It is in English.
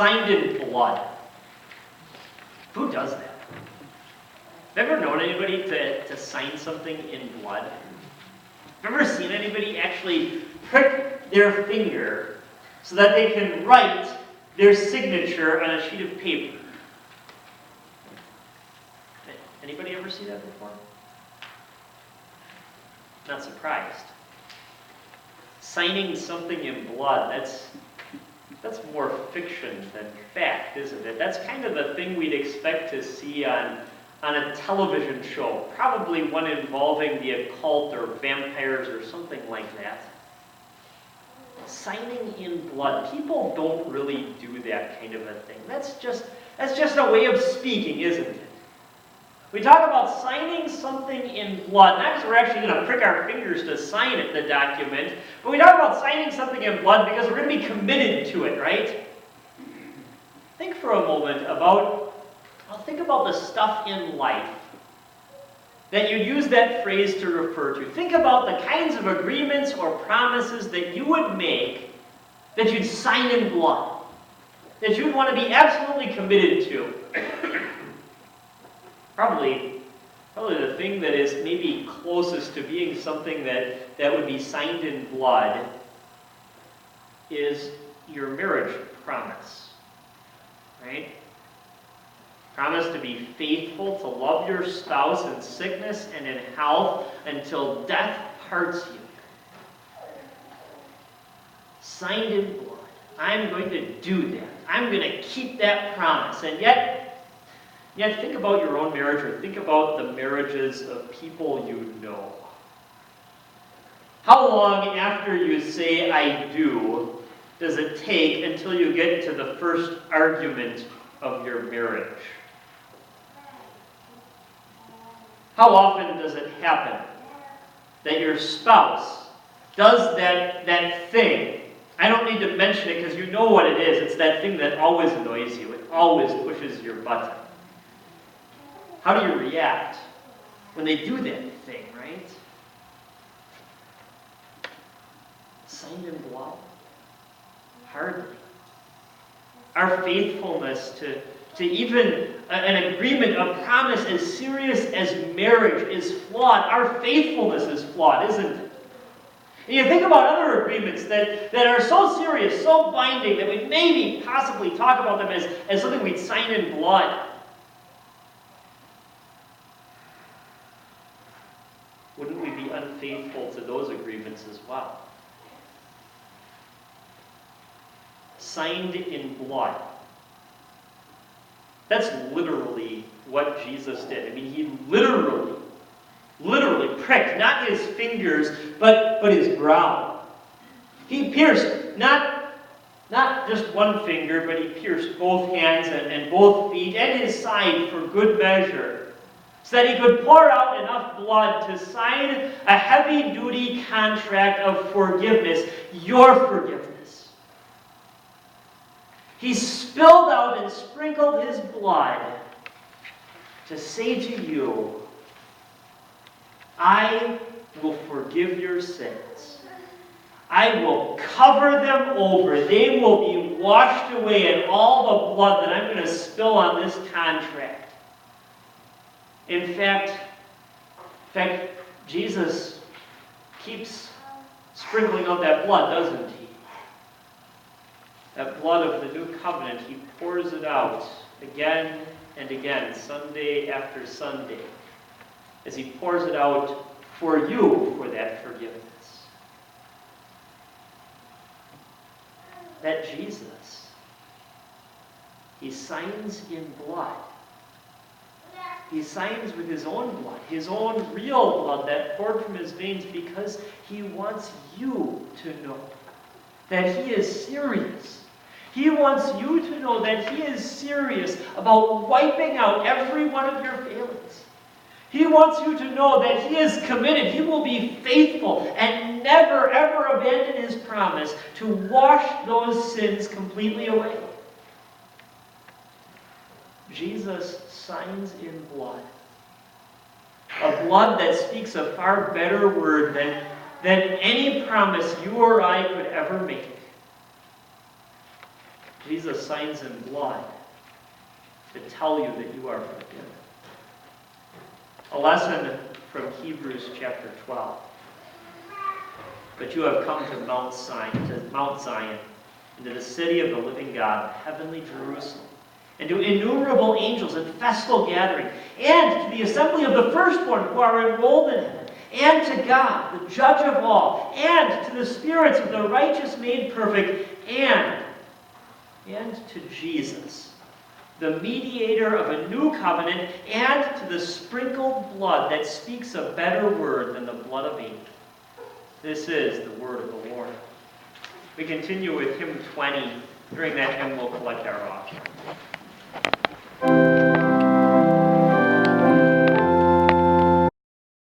Signed in blood. Who does that? Have you ever known anybody to sign something in blood? Have you ever seen anybody actually prick their finger so that they can write their signature on a sheet of paper? Anybody ever see that before? Not surprised. Signing something in blood, that's more fiction than fact, isn't it? That's kind of the thing we'd expect to see on a television show, probably one involving the occult or vampires or something like that. Signing in blood. People don't really do that kind of a thing. That's just a way of speaking, isn't it? We talk about signing something in blood, not because we're actually going to prick our fingers to sign it, the document, but we talk about signing something in blood because we're going to be committed to it, right? Think for a moment about the stuff in life that you use that phrase to refer to. Think about the kinds of agreements or promises that you would make that you'd sign in blood, that you'd want to be absolutely committed to. Probably the thing that is maybe closest to being something that would be signed in blood is your marriage promise, right? Promise to be faithful, to love your spouse in sickness and in health until death parts you. Signed in blood. I'm going to do that. I'm going to keep that promise. And yet think about your own marriage, or think about the marriages of people you know. How long after you say I do does it take until you get to the first argument of your marriage? How often does it happen that your spouse does that thing? I don't need to mention it because you know what it is. It's that thing that always annoys you. It always pushes your button. How do you react when they do that thing, right? Signed in blood? Hardly. Our faithfulness to even an agreement, a promise as serious as marriage is flawed. Our faithfulness is flawed, isn't it? And you think about other agreements that are so serious, so binding, that we maybe possibly talk about them as something we'd sign in blood. Wouldn't we be unfaithful to those agreements as well? Signed in blood. That's literally what Jesus did. I mean, he literally pricked, not his fingers, but his brow. He pierced, not just one finger, but he pierced both hands and both feet and his side for good measure, so that he could pour out enough blood to sign a heavy-duty contract of forgiveness, your forgiveness. He spilled out and sprinkled his blood to say to you, I will forgive your sins. I will cover them over. They will be washed away in all the blood that I'm going to spill on this contract. In fact, Jesus keeps sprinkling out that blood, doesn't he? That blood of the new covenant, he pours it out again and again, Sunday after Sunday, as he pours it out for you for that forgiveness. That Jesus, he signs in blood. He signs with his own blood, his own real blood that poured from his veins, because he wants you to know that he is serious. He wants you to know that he is serious about wiping out every one of your failings. He wants you to know that he is committed. He will be faithful and never, ever abandon his promise to wash those sins completely away. Jesus signs in blood. A blood that speaks a far better word than any promise you or I could ever make. Jesus signs in blood to tell you that you are forgiven. A lesson from Hebrews chapter 12. But you have come to Mount Zion, and to the city of the living God, heavenly Jerusalem, and to innumerable angels in festal gathering, and to the assembly of the firstborn who are enrolled in heaven, and to God, the judge of all, and to the spirits of the righteous made perfect, and to Jesus, the mediator of a new covenant, and to the sprinkled blood that speaks a better word than the blood of Abel. This is the word of the Lord. We continue with hymn 20. During that hymn, we'll collect our offering.